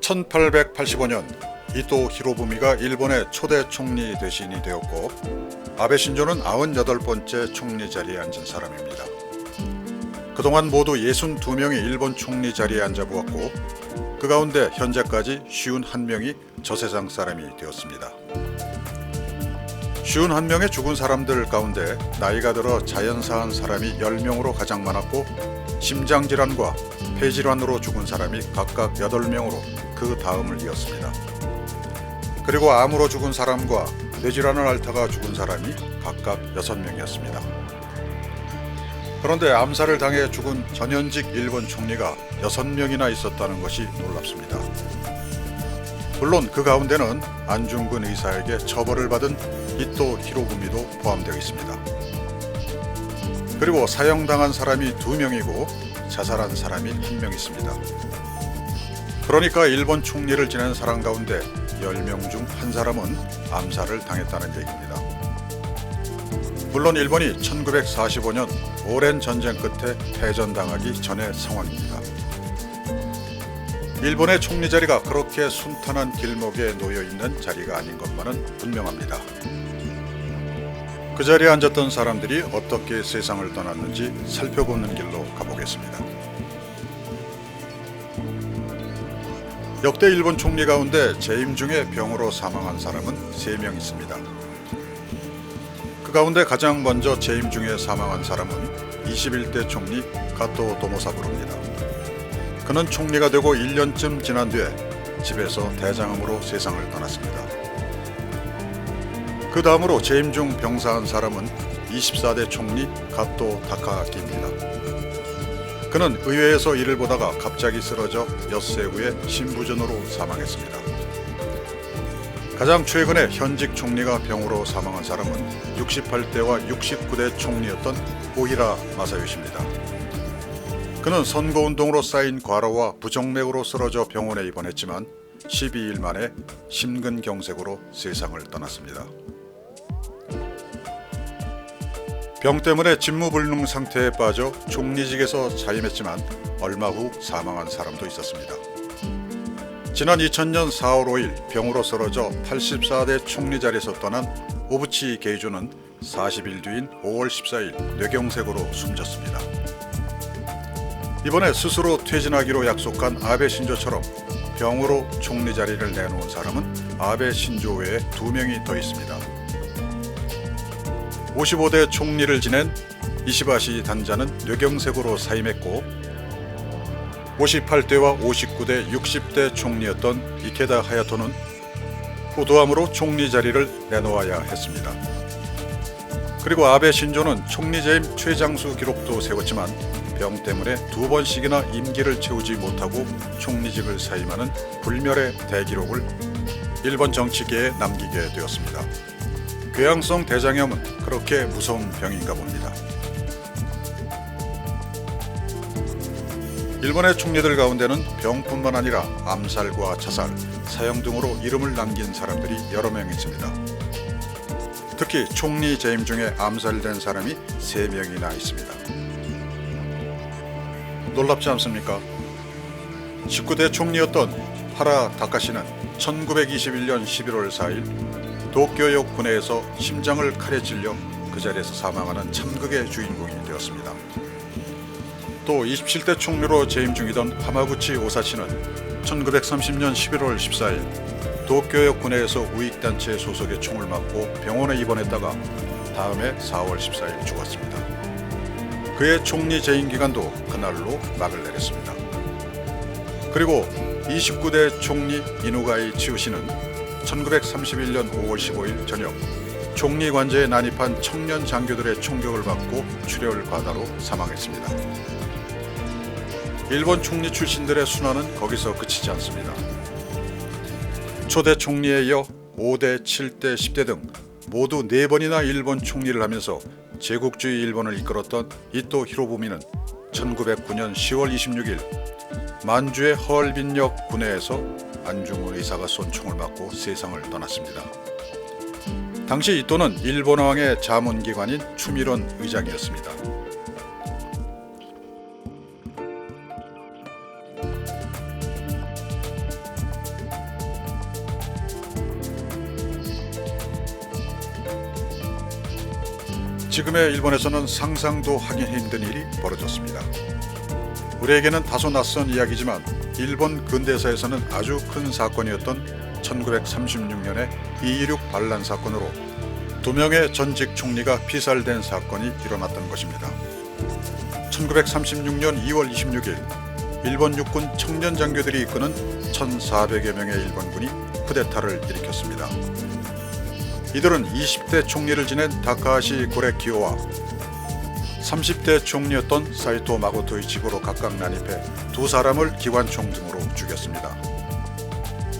1885년 이토 히로부미가 일본의 초대 총리 대신이 되었고 아베 신조는 98번째 총리 자리에 앉은 사람입니다. 그동안 모두 62명이 일본 총리 자리에 앉아보았고 그 가운데 현재까지 51명이 저 세상 사람이 되었습니다. 51명의 죽은 사람들 가운데 나이가 들어 자연사한 사람이 10명으로 가장 많았고 심장질환과 폐질환으로 죽은 사람이 각각 8명으로 그 다음을 이었습니다. 그리고 암으로 죽은 사람과 뇌질환을 앓다가 죽은 사람이 각각 6명이었습니다. 그런데 암살을 당해 죽은 전현직 일본 총리가 6명이나 있었다는 것이 놀랍습니다. 물론 그 가운데는 안중근 의사에게 처벌을 받은 이토 히로부미도 포함되어 있습니다. 그리고 사형당한 사람이 2명이고 자살한 사람이 1명 있습니다. 그러니까 일본 총리를 지낸 사람 가운데 10명 중 한 사람은 암살을 당했다는 얘기입니다. 물론 일본이 1945년 오랜 전쟁 끝에 패전당하기 전의 상황입니다. 일본의 총리 자리가 그렇게 순탄한 길목에 놓여있는 자리가 아닌 것만은 분명합니다. 그 자리에 앉았던 사람들이 어떻게 세상을 떠났는지 살펴보는 길로 가보겠습니다. 역대 일본 총리 가운데 재임 중에 병으로 사망한 사람은 3명 있습니다. 그 가운데 가장 먼저 재임 중에 사망한 사람은 21대 총리 가토 도모사부로입니다. 그는 총리가 되고 1년쯤 지난 뒤에 집에서 대장암으로 세상을 떠났습니다. 그 다음으로 재임 중 병사한 사람은 24대 총리 가토 타카기입니다. 그는 의회에서 일을 보다가 갑자기 쓰러져 엿새 후에 심부전으로 사망했습니다. 가장 최근에 현직 총리가 병으로 사망한 사람은 68대와 69대 총리였던 오히라 마사요시입니다. 그는 선거운동으로 쌓인 과로와 부정맥으로 쓰러져 병원에 입원했지만 12일 만에 심근경색으로 세상을 떠났습니다. 병 때문에 직무불능 상태에 빠져 총리직에서 자임했지만 얼마 후 사망한 사람도 있었습니다. 지난 2000년 4월 5일 병으로 쓰러져 84대 총리 자리에서 떠난 오부치 게이조는 40일 뒤인 5월 14일 뇌경색으로 숨졌습니다. 이번에 스스로 퇴진하기로 약속한 아베 신조처럼 병으로 총리 자리를 내놓은 사람은 아베 신조 외에 2명이 더 있습니다. 55대 총리를 지낸 이시바시 단자는 뇌경색으로 사임했고 58대와 59대, 60대 총리였던 이케다 하야토는 후두암으로 총리 자리를 내놓아야 했습니다. 그리고 아베 신조는 총리 재임 최장수 기록도 세웠지만 병 때문에 2번씩이나 임기를 채우지 못하고 총리직을 사임하는 불멸의 대기록을 일본 정치계에 남기게 되었습니다. 궤양성 대장염은 그렇게 무서운 병인가 봅니다. 일본의 총리들 가운데는 병뿐만 아니라 암살과 자살, 사형 등으로 이름을 남긴 사람들이 여러 명 있습니다. 특히 총리 재임 중에 암살된 사람이 3명이나 있습니다. 놀랍지 않습니까? 19대 총리였던 하라 다카시는 1921년 11월 4일 도쿄역 군내에서 심장을 칼에 찔려 그 자리에서 사망하는 참극의 주인공이 되었습니다. 또 27대 총리로 재임 중이던 하마구치 오사치는 1930년 11월 14일 도쿄역 군내에서 우익단체 소속의 총을 맞고 병원에 입원했다가 다음해 4월 14일 죽었습니다. 그의 총리 재임 기간도 그날로 막을 내렸습니다. 그리고 29대 총리 이누가이 치우시는 1931년 5월 15일 저녁 총리 관저에 난입한 청년 장교들의 총격을 받고 출혈 과다로 사망했습니다. 일본 총리 출신들의 순환은 거기서 그치지 않습니다. 초대 총리에 이어 5대, 7대, 10대 등 모두 4번이나 일본 총리를 하면서 제국주의 일본을 이끌었던 이토 히로부미는 1909년 10월 26일 만주의 허얼빈역 군내에서 안중근 의사가 쏜 총을 맞고 세상을 떠났습니다. 당시 이토는 일본 왕의 자문기관인 추미론 의장이었습니다. 지금의 일본에서는 상상도 하기 힘든 일이 벌어졌습니다. 우리에게는 다소 낯선 이야기지만 일본 근대사에서는 아주 큰 사건이었던 1936년의 2.16 반란 사건으로 2명의 전직 총리가 피살된 사건이 일어났던 것입니다. 1936년 2월 26일 일본 육군 청년 장교들이 이끄는 1,400여 명의 일본군이 쿠데타를 일으켰습니다. 이들은 20대 총리를 지낸 다카하시 고레키오와 30대 총리였던 사이토 마고토 이치고로 각각 난입해 두 사람을 기관총 등으로 죽였습니다.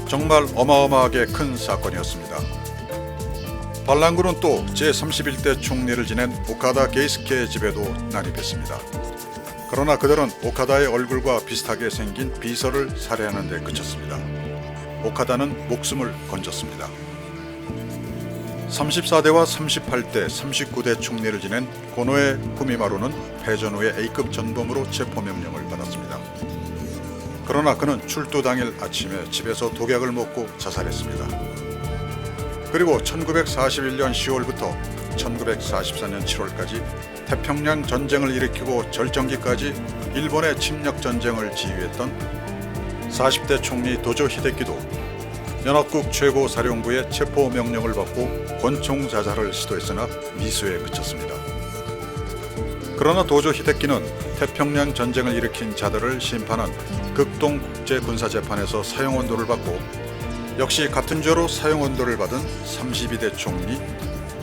정말 어마어마하게 큰 사건이었습니다. 반란군은 또 제31대 총리를 지낸 오카다 게이스케의 집에도 난입했습니다. 그러나 그들은 오카다의 얼굴과 비슷하게 생긴 비서를 살해하는 데 그쳤습니다. 오카다는 목숨을 건졌습니다. 34대와 38대, 39대 총리를 지낸 고노에 후미마루는 패전 후에 A급 전범으로 체포명령을 받았습니다. 그러나 그는 출두 당일 아침에 집에서 독약을 먹고 자살했습니다. 그리고 1941년 10월부터 1944년 7월까지 태평양 전쟁을 일으키고 절정기까지 일본의 침략 전쟁을 지휘했던 40대 총리 도조 히데키도 연합국 최고사령부의 체포 명령을 받고 권총 자살을 시도했으나 미수에 그쳤습니다. 그러나 도조 히데키는 태평양 전쟁을 일으킨 자들을 심판한 극동 국제군사재판에서 사형언도를 받고 역시 같은 죄로 사형언도를 받은 32대 총리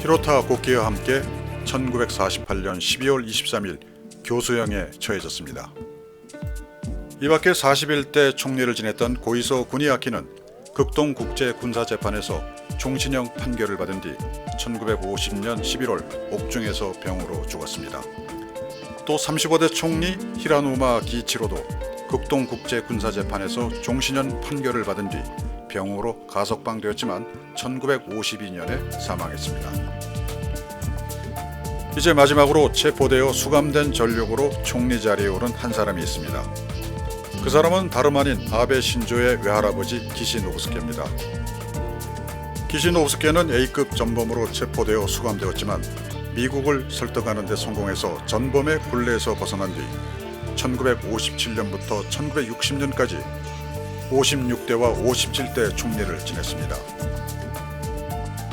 히로타 고키와 함께 1948년 12월 23일 교수형에 처해졌습니다. 이밖에 41대 총리를 지냈던 고이소 구니아키는 극동국제군사재판에서 종신형 판결을 받은 뒤 1950년 11월 옥중에서 병으로 죽었습니다. 또 35대 총리 히라노마 기치로도 극동국제군사재판에서 종신형 판결을 받은 뒤 병으로 가석방되었지만 1952년에 사망했습니다. 이제 마지막으로 체포되어 수감된 전력으로 총리 자리에 오른 한 사람이 있습니다. 그 사람은 다름 아닌 아베 신조의 외할아버지 기시노부스케입니다. 기시노부스케는 A급 전범으로 체포되어 수감되었지만 미국을 설득하는 데 성공해서 전범의 굴레에서 벗어난 뒤 1957년부터 1960년까지 56대와 57대 총리를 지냈습니다.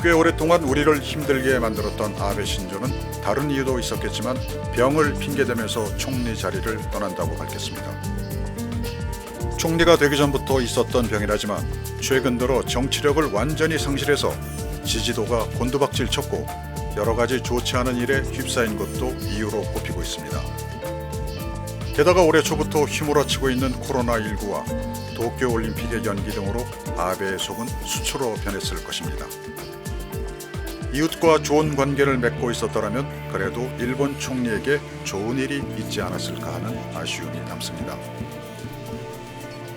꽤 오랫동안 우리를 힘들게 만들었던 아베 신조는 다른 이유도 있었겠지만 병을 핑계대면서 총리 자리를 떠난다고 밝혔습니다. 총리가 되기 전부터 있었던 병이라지만 최근 들어 정치력을 완전히 상실해서 지지도가 곤두박질 쳤고 여러 가지 좋지 않은 일에 휩싸인 것도 이유로 꼽히고 있습니다. 게다가 올해 초부터 휘몰아치고 있는 코로나19와 도쿄올림픽의 연기 등으로 아베의 속은 수초로 변했을 것입니다. 이웃과 좋은 관계를 맺고 있었더라면 그래도 일본 총리에게 좋은 일이 있지 않았을까 하는 아쉬움이 남습니다.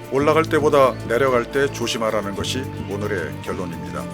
올라갈 때보다 내려갈 때 조심하라는 것이 오늘의 결론입니다.